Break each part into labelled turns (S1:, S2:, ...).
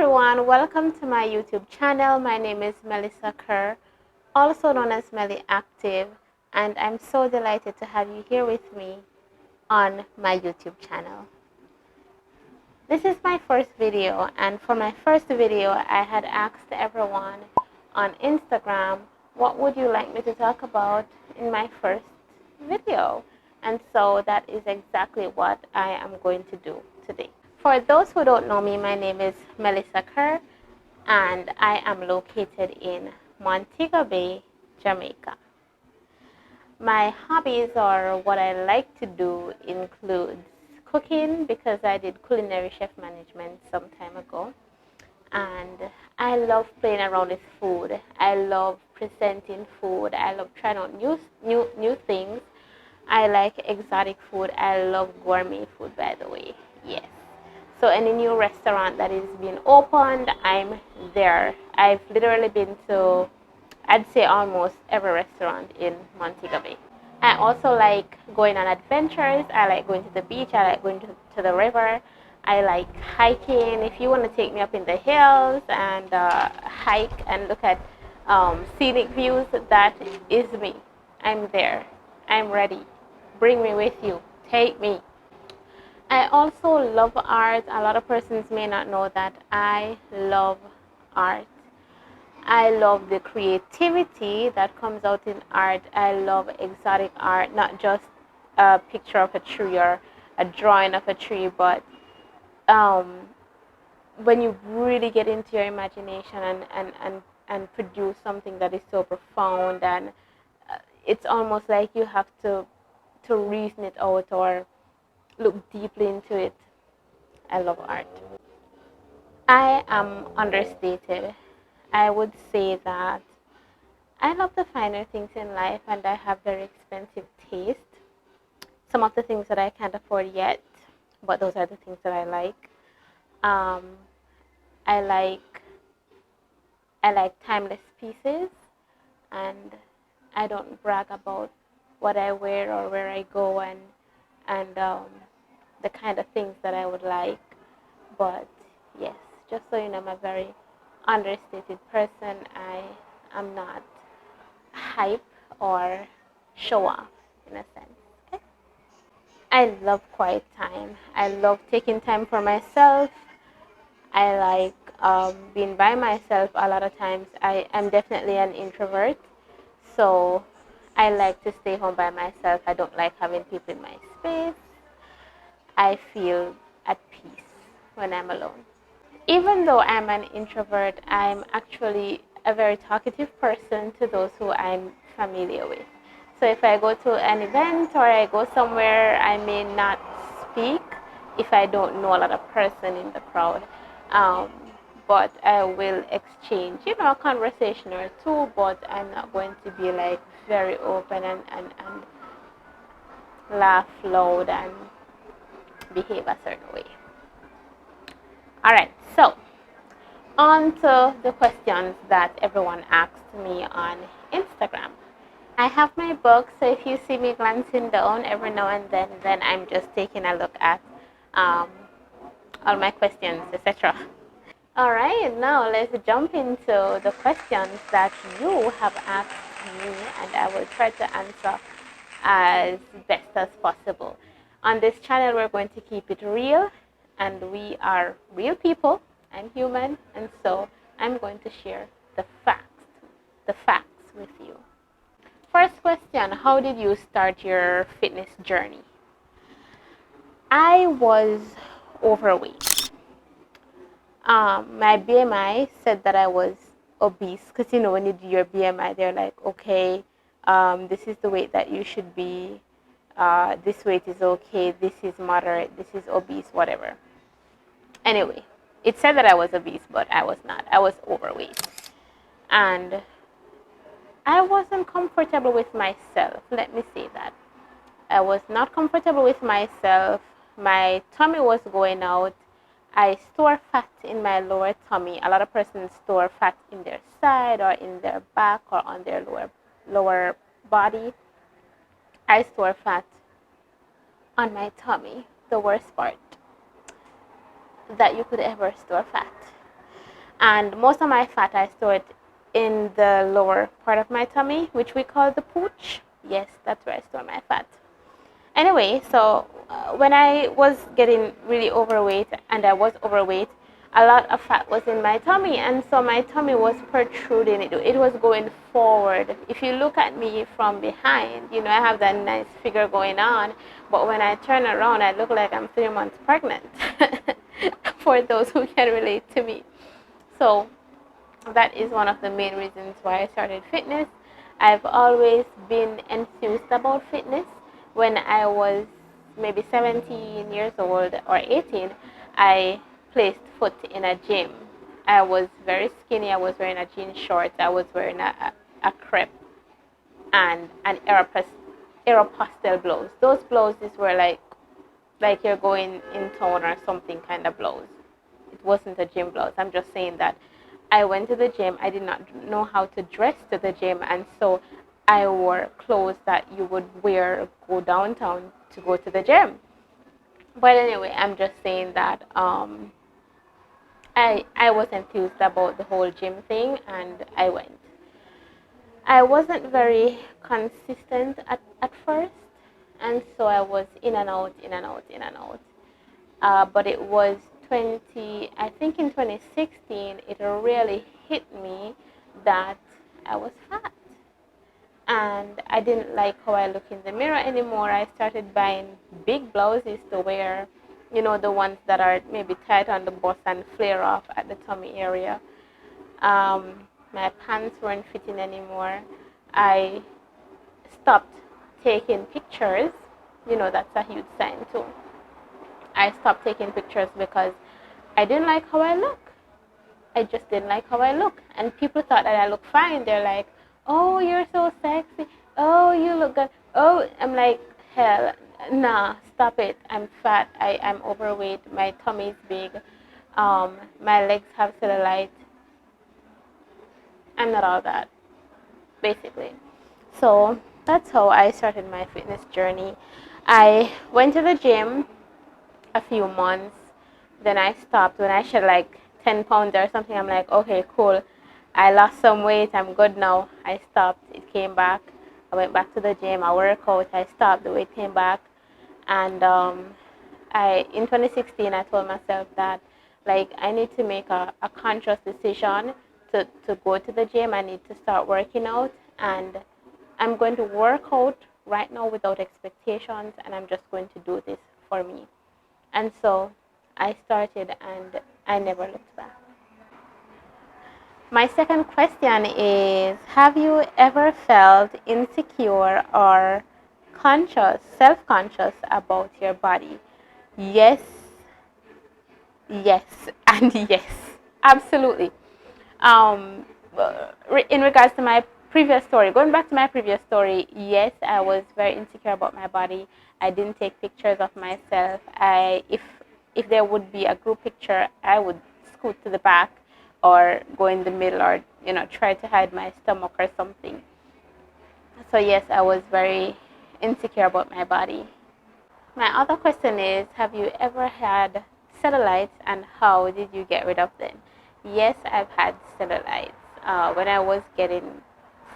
S1: everyone, welcome to my YouTube channel. My name is MellyActive, also known as MellyActive, and I'm so delighted to have you here with me on my YouTube channel. This is my first video, and for my first video I had asked everyone on Instagram, what would you like me to talk about in my first video? And so that is exactly what I am going to do today. For those who don't know me, my name is MellyActive, and I am located in Montego Bay, Jamaica. My hobbies, or what I like to do, includes cooking, because I did culinary chef management some time ago, and I love playing around with food. I love presenting food. I love trying out new things. I like exotic food. I love gourmet food, by the way. Yes. So any new restaurant that is being opened, I'm there. I've literally been to, I'd say, almost every restaurant in Montego Bay. I also like going on adventures. I like going to the beach. I like going to the river. I like hiking. If you want to take me up in the hills and hike and look at scenic views, that is me. I'm there. I'm ready. Bring me with you. Take me. I also love art. A lot of persons may not know that I love art. I love the creativity that comes out in art. I love exotic art, not just a picture of a tree or a drawing of a tree, but when you really get into your imagination and produce something that is so profound, and it's almost like you have to reason it out or look deeply into it. I love art. I am understated. I would say that I love the finer things in life, and I have very expensive taste. Some of the things that I can't afford yet, but those are the things that I like. Um, I like timeless pieces, and I don't brag about what I wear or where I go, and the kind of things that I would like. But yes, just so you know, I'm a very understated person. I am not hype or show off, in a sense. Okay? I love quiet time. I love taking time for myself. I like being by myself a lot of times. I am definitely an introvert, so I like to stay home by myself. I don't like having people in my space. I feel at peace when I'm alone. Even though I'm an introvert, I'm actually a very talkative person to those who I'm familiar with. So if I go to an event or I go somewhere, I may not speak if I don't know a lot of person in the crowd. Um, but I will exchange, a conversation or two, but I'm not going to be like very open and laugh loud and behave a certain way. Alright, so on to the questions that everyone asked me on Instagram. I have my book, so if you see me glancing down every now and then I'm just taking a look at um, all my questions, etc. Alright, now let's jump into the questions that you have asked me, and I will try to answer as best as possible. On this channel, we're going to keep it real, and we are real people. I'm human, and so I'm going to share the facts with you. First question, how did you start your fitness journey? I was overweight. My BMI said that I was obese, because when you do your BMI, they're like, okay, this is the weight that you should be. This weight is okay. This is moderate. This is obese, whatever. Anyway, it said that I was obese, but I was not. I was overweight, and I wasn't comfortable with myself. Let me say that. I was not comfortable with myself. My tummy was going out. I store fat in my lower tummy. A lot of persons store fat in their side or in their back or on their lower body. I store fat on my tummy, the worst part that you could ever store fat. And most of my fat I store it in the lower part of my tummy, which we call the pooch. Yes, that's where I store my fat. Anyway, so when I was getting really overweight, and I was overweight, a lot of fat was in my tummy, and so my tummy was protruding. It was going forward. If you look at me from behind, you know, I have that nice figure going on, but when I turn around, I look like I'm 3 months pregnant. For those who can relate to me. So that is one of the main reasons why I started fitness. I've always been enthused about fitness. When I was maybe 17 years old or 18, I placed foot in a gym. I was very skinny. I was wearing a jean shorts. I was wearing a crepe and an Aeropostale blouse. Those blouses were like you're going in town or something kind of blouse. It wasn't a gym blouse. I'm just saying that I went to the gym. I did not know how to dress to the gym, and so I wore clothes that you would wear go downtown to go to the gym. But anyway, I'm just saying that I was enthused about the whole gym thing, and I went. I wasn't very consistent at first, and so I was in and out, in and out, in and out. But it was I think in 2016, it really hit me that I was fat. And I didn't like how I look in the mirror anymore. I started buying big blouses to wear, you know, the ones that are maybe tight on the bust and flare off at the tummy area. My pants weren't fitting anymore. I stopped taking pictures. You know, that's a huge sign too. I stopped taking pictures because I didn't like how I look. I just didn't like how I look. And people thought that I looked fine. They're like, oh, you're so sexy. Oh, you look good. Oh, I'm like, hell, nah, stop it. I'm fat. I'm overweight. My tummy is big. My legs have cellulite. I'm not all that, basically. So that's how I started my fitness journey. I went to the gym a few months. Then I stopped when I shed like 10 pounds or something. I'm like, okay, cool. I lost some weight. I'm good now. I stopped. It came back. I went back to the gym. I worked out. I stopped. The weight came back. And in 2016, I told myself that like I need to make a conscious decision to go to the gym. I need to start working out. And I'm going to work out right now without expectations. And I'm just going to do this for me. And so I started, and I never looked back. My second question is, have you ever felt insecure or self-conscious about your body? Yes, yes, and yes, absolutely. Um, in regards to my previous story, going back to my previous story, yes, I was very insecure about my body. I didn't take pictures of myself. If there would be a group picture, I would scoot to the back or go in the middle, or try to hide my stomach or something. So yes, I was very insecure about my body. My other question is, have you ever had cellulites, and how did you get rid of them? Yes, I've had cellulites. When I was getting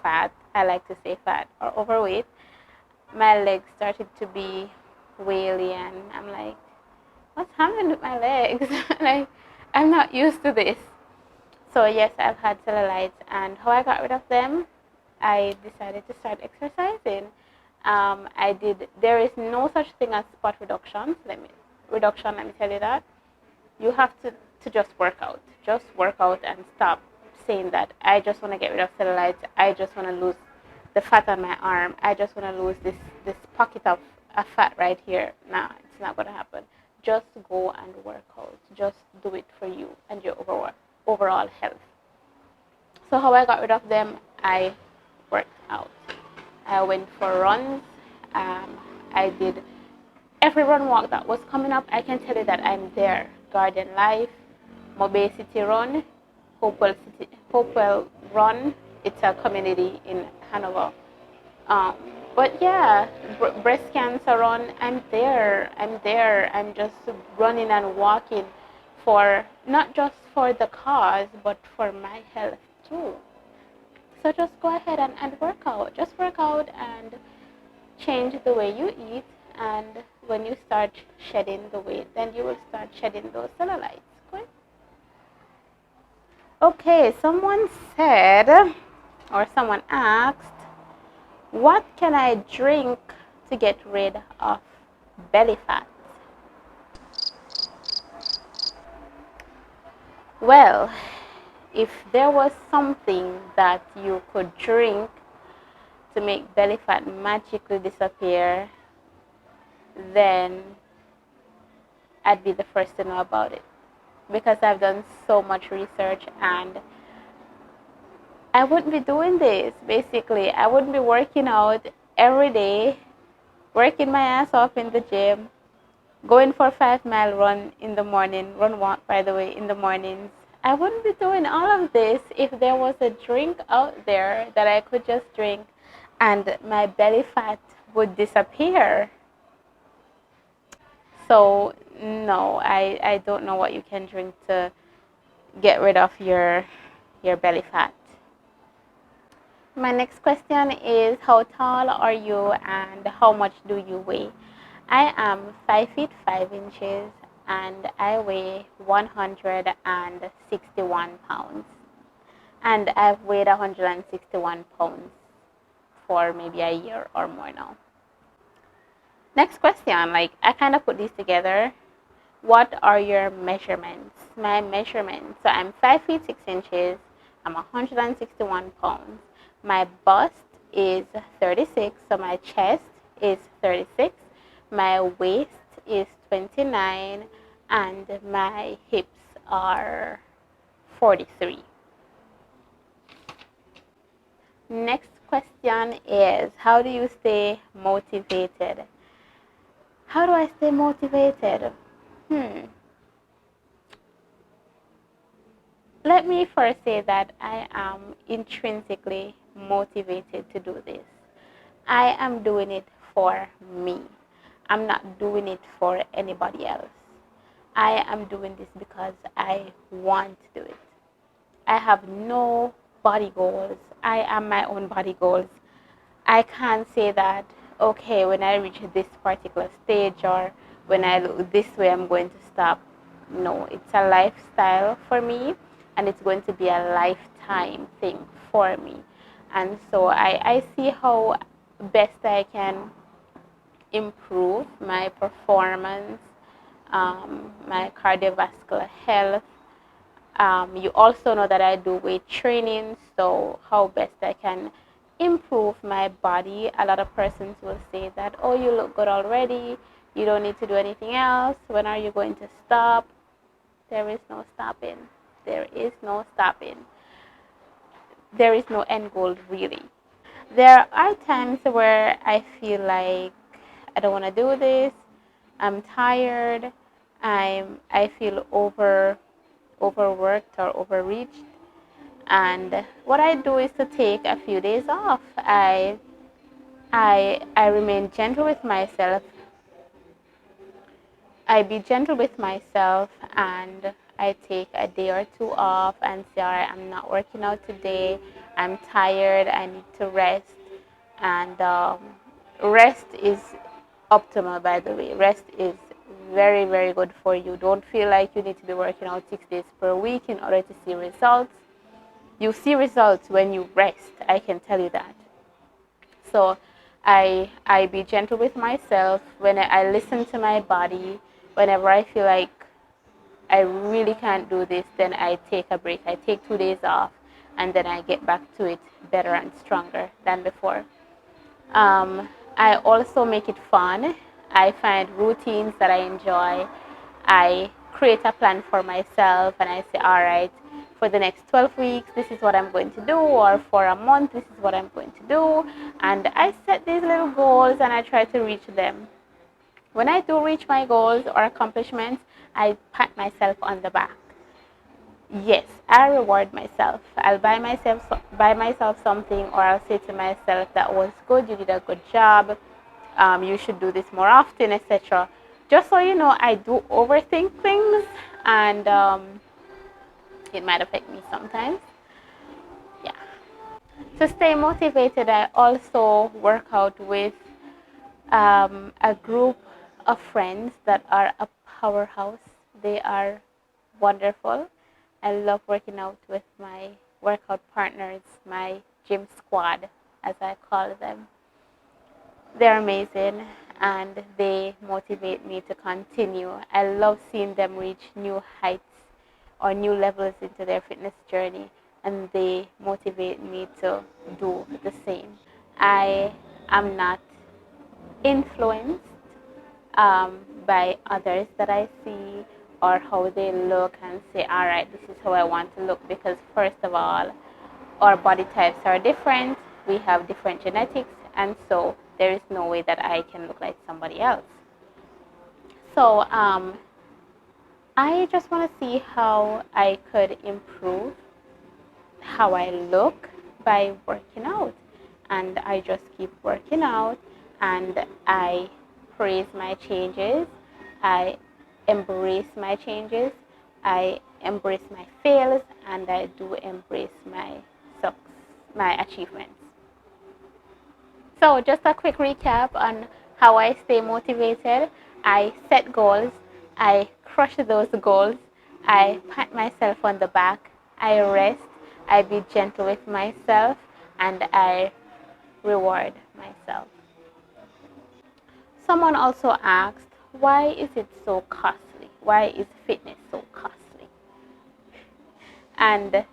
S1: fat, I like to say fat or overweight, my legs started to be whaley, and I'm like, what's happening with my legs? Like, I'm not used to this. So yes, I've had cellulites, and how I got rid of them, I decided to start exercising. There is no such thing as spot reduction. Let me tell you that. You have to just work out. Just work out and stop saying that I just want to get rid of cellulites. I just want to lose the fat on my arm. I just want to lose this pocket of fat right here. Nah, it's not going to happen. Just go and work out. Just do it for you and your overall health. So how I got rid of them, I worked out. I went for runs. I did every run walk that was coming up. I can tell you that I'm there. Garden Life, Mobay City Run, Hopewell Run. It's a community in Hanover. But yeah, breast cancer run. I'm there. I'm just running and walking for not just for the cause, but for my health too. So just go ahead and work out. Just work out and change the way you eat. And when you start shedding the weight, then you will start shedding those cellulites. Good. Okay, someone said, or someone asked, what can I drink to get rid of belly fat? Well, if there was something that you could drink to make belly fat magically disappear, then I'd be the first to know about it, because I've done so much research and I wouldn't be doing this. Basically, I wouldn't be working out every day, working my ass off in the gym, going for a 5 mile run in the morning, run walk by the way, in the mornings. I wouldn't be doing all of this if there was a drink out there that I could just drink and my belly fat would disappear. So no, I don't know what you can drink to get rid of your belly fat. My next question is, how tall are you and how much do you weigh? I am 5 feet 5 inches and I weigh 161 pounds. And I've weighed 161 pounds for maybe a year or more now. Next question, like I kind of put these together. What are your measurements? My measurements. So I'm 5 feet 6 inches. I'm 161 pounds. My bust is 36. So my chest is 36. My waist is 29. And my hips are 43. Next question is, how do you stay motivated? How do I stay motivated? Let me first say that I am intrinsically motivated to do this. I am doing it for me. I'm not doing it for anybody else. I am doing this because I want to do it. I have no body goals. I am my own body goals. I can't say that, okay, when I reach this particular stage or when I look this way, I'm going to stop. No, it's a lifestyle for me and it's going to be a lifetime thing for me. And so I see how best I can improve my performance, my cardiovascular health. You also know that I do weight training, so how best I can improve my body. A lot of persons will say that, oh, you look good already, you don't need to do anything else. When are you going to stop? There is no stopping. There is no stopping. There is no end goal, really. There are times where I feel like I don't want to do this. I'm tired. I feel overworked or overreached. And what I do is to take a few days off. I remain gentle with myself. I be gentle with myself and I take a day or two off and say, all right, I'm not working out today. I'm tired. I need to rest. And rest is optimal, by the way. Rest is very, very good for you. Don't feel like you need to be working out 6 days per week in order to see results. You see results when you rest, I can tell you that. So I be gentle with myself. When I listen to my body, whenever I feel like I really can't do this, then I take a break. I take 2 days off and then I get back to it better and stronger than before. I also make it fun. I find routines that I enjoy. I create a plan for myself and I say, all right, for the next 12 weeks, this is what I'm going to do, or for a month, this is what I'm going to do. And I set these little goals and I try to reach them. When I do reach my goals or accomplishments, I pat myself on the back. Yes, I reward myself. I'll buy myself something, or I'll say to myself, that was good, you did a good job, you should do this more often, etc. Just so you know, I do overthink things. and it might affect me sometimes. Yeah. To stay motivated, I also work out with a group of friends that are a powerhouse. They are wonderful. I love working out with my workout partners, my gym squad, as I call them. They're amazing and they motivate me to continue. I love seeing them reach new heights or new levels into their fitness journey, and they motivate me to do the same. I am not influenced by others that I see or how they look and say, all right, this is how I want to look, because first of all, our body types are different, we have different genetics, and so there is no way that I can look like somebody else. So I just want to see how I could improve how I look by working out. And I just keep working out and I praise my changes. I embrace my changes. I embrace my fails and I do embrace my achievements. So just a quick recap on how I stay motivated. I set goals, I crush those goals, I pat myself on the back, I rest, I be gentle with myself, and I reward myself. Someone also asked, why is it so costly? Why is fitness so costly? And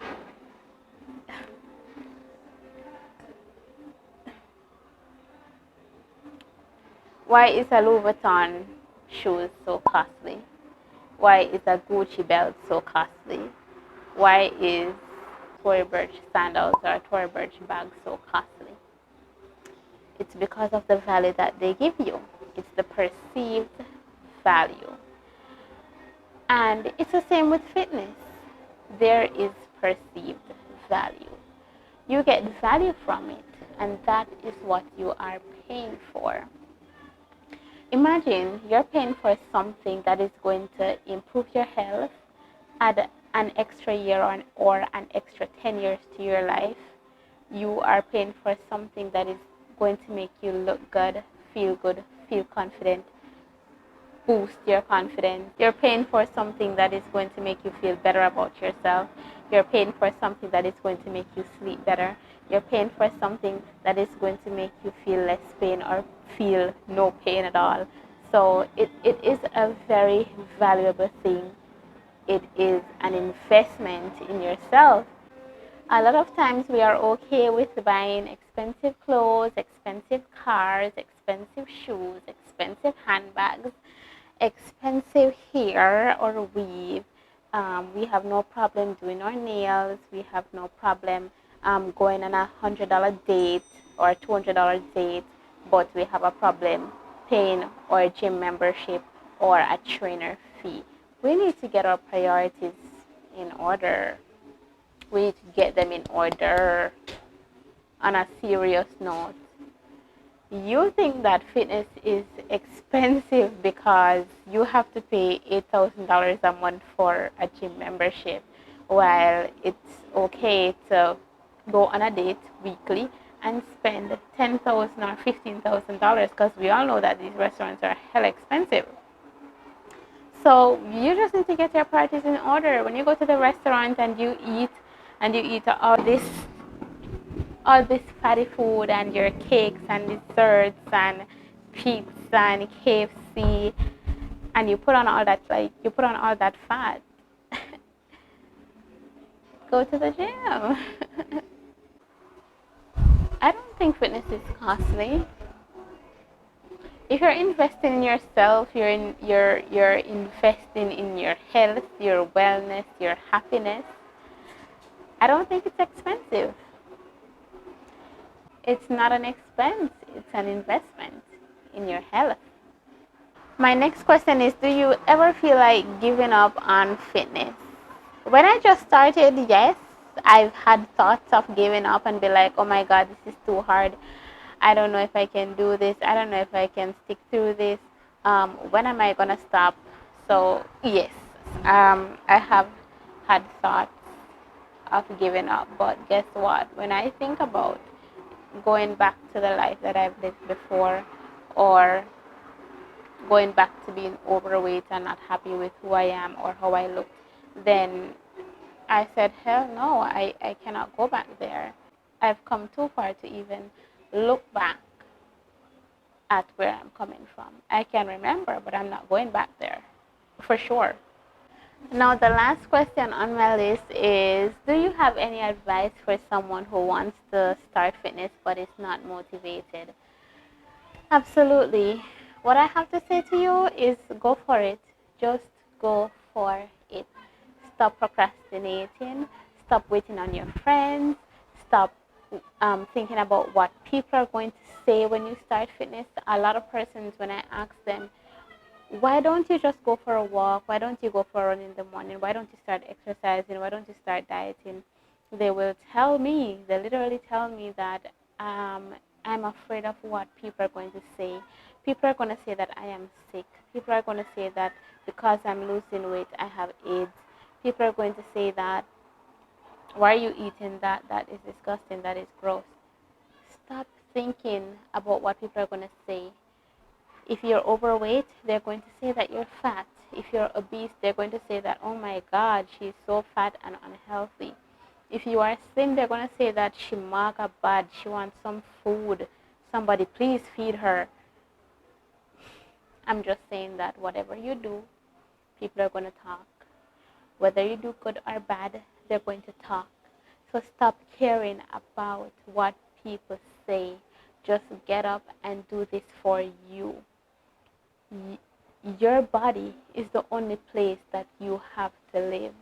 S1: why is a Louis Vuitton shoes so costly? Why is a Gucci belt so costly? Why is Tory Burch sandals or Tory Burch bag so costly? It's because of the value that they give you. It's the perceived value. And it's the same with fitness. There is perceived value. You get value from it, and that is what you are paying for. Imagine you're paying for something that is going to improve your health, add an extra year on or an extra 10 years to your life. You are paying for something that is going to make you look good, feel confident, boost your confidence. You're paying for something that is going to make you feel better about yourself. You're paying for something that is going to make you sleep better. You're paying for something that is going to make you feel less pain or feel no pain at all. So it is a very valuable thing. It is an investment in yourself. A lot of times we are okay with buying expensive clothes, expensive cars, expensive shoes, expensive handbags, expensive hair or weave. We have no problem doing our nails. We have no problem going on $100 date or $200 date, but we have a problem paying our gym membership or a trainer fee. We need to get our priorities in order. We need to get them in order. On a serious note, you think that fitness is expensive because you have to pay $8,000 a month for a gym membership, while it's okay to go on a date weekly and spend $10,000 or $15,000, because we all know that these restaurants are hell expensive. So you just need to get your priorities in order. When you go to the restaurant and you eat all this fatty food and your cakes and desserts and pizza and KFC, and you put on all that fat, go to the gym. I don't think fitness is costly. If you're investing in yourself, you're investing in your health, your wellness, your happiness. I don't think it's expensive. It's not an expense, it's an investment in your health. My next question is, do you ever feel like giving up on fitness? When I just started, yes, I've had thoughts of giving up and be like, oh my God, this is too hard. I don't know if I can do this. I don't know if I can stick through this. When am I going to stop? So, yes, I have had thoughts of giving up, but guess what? When I think about going back to the life that I've lived before, or going back to being overweight and not happy with who I am or how I look, then I said, hell no, I cannot go back there. I've come too far to even look back at where I'm coming from. I can remember, but I'm not going back there for sure. Now, the last question on my list is, do you have any advice for someone who wants to start fitness but is not motivated? Absolutely. What I have to say to you is go for it. Just go for it. Stop procrastinating. Stop waiting on your friends. Stop thinking about what people are going to say when you start fitness. A lot of persons, when I ask them, why don't you just go for a walk? Why don't you go for a run in the morning? Why don't you start exercising? Why don't you start dieting? They will tell me, they literally tell me that I'm afraid of what people are going to say. People are going to say that I am sick. People are going to say that because I'm losing weight, I have AIDS. People are going to say that, why are you eating that? That is disgusting. That is gross. Stop thinking about what people are going to say. If you're overweight, they're going to say that you're fat. If you're obese, they're going to say that, oh my God, she's so fat and unhealthy. If you are thin, they're going to say that she maga bad, she wants some food. Somebody please feed her. I'm just saying that whatever you do, people are going to talk. Whether you do good or bad, they're going to talk. So stop caring about what people say. Just get up and do this for you. Your body is the only place that you have to live.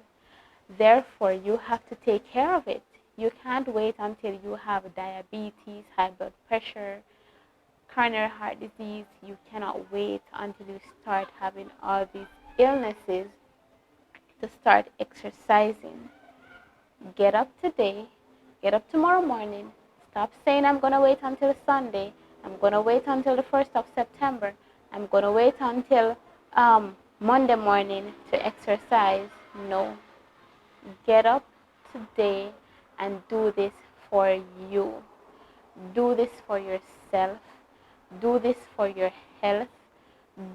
S1: Therefore, you have to take care of it. You can't wait until you have diabetes, high blood pressure, coronary heart disease. You cannot wait until you start having all these illnesses to start exercising. Get up today, get up tomorrow morning. Stop saying I'm going to wait until Sunday. I'm going to wait until the 1st of September. I'm going to wait until Monday morning to exercise. No. Get up today and do this for you. Do this for yourself. Do this for your health.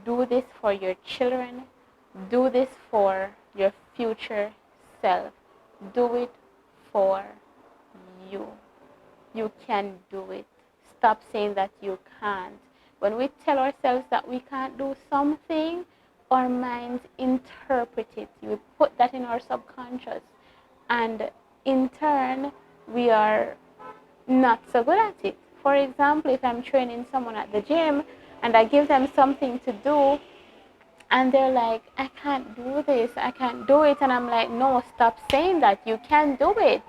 S1: Do this for your children. Do this for your future self. Do it for you. You can do it. Stop saying that you can't. When we tell ourselves that we can't do something, our minds interpret it. We put that in our subconscious. And in turn, we are not so good at it. For example, if I'm training someone at the gym and I give them something to do, and they're like, I can't do this, I can't do it. And I'm like, no, stop saying that. You can do it.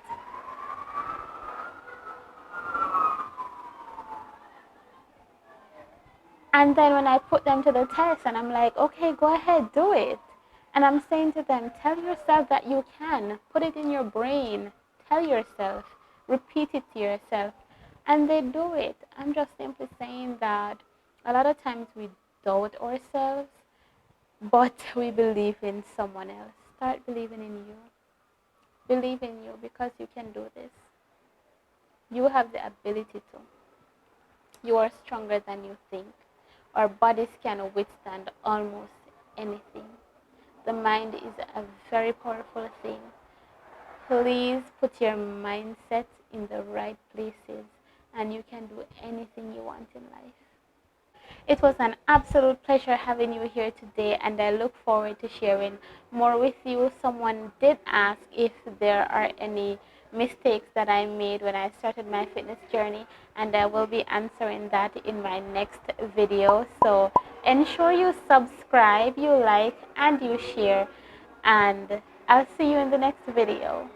S1: And then when I put them to the test and I'm like, okay, go ahead, do it. And I'm saying to them, tell yourself that you can. Put it in your brain. Tell yourself. Repeat it to yourself. And they do it. I'm just simply saying that a lot of times we doubt ourselves, but we believe in someone else. Start believing in you. Believe in you because you can do this. You have the ability to. You are stronger than you think. Our bodies can withstand almost anything. The mind is a very powerful thing. Please put your mindset in the right places and you can do anything you want in life. It was an absolute pleasure having you here today, and I look forward to sharing more with you. Someone did ask if there are any mistakes that I made when I started my fitness journey, and I will be answering that in my next video. So ensure you subscribe, you like, and you share, and I'll see you in the next video.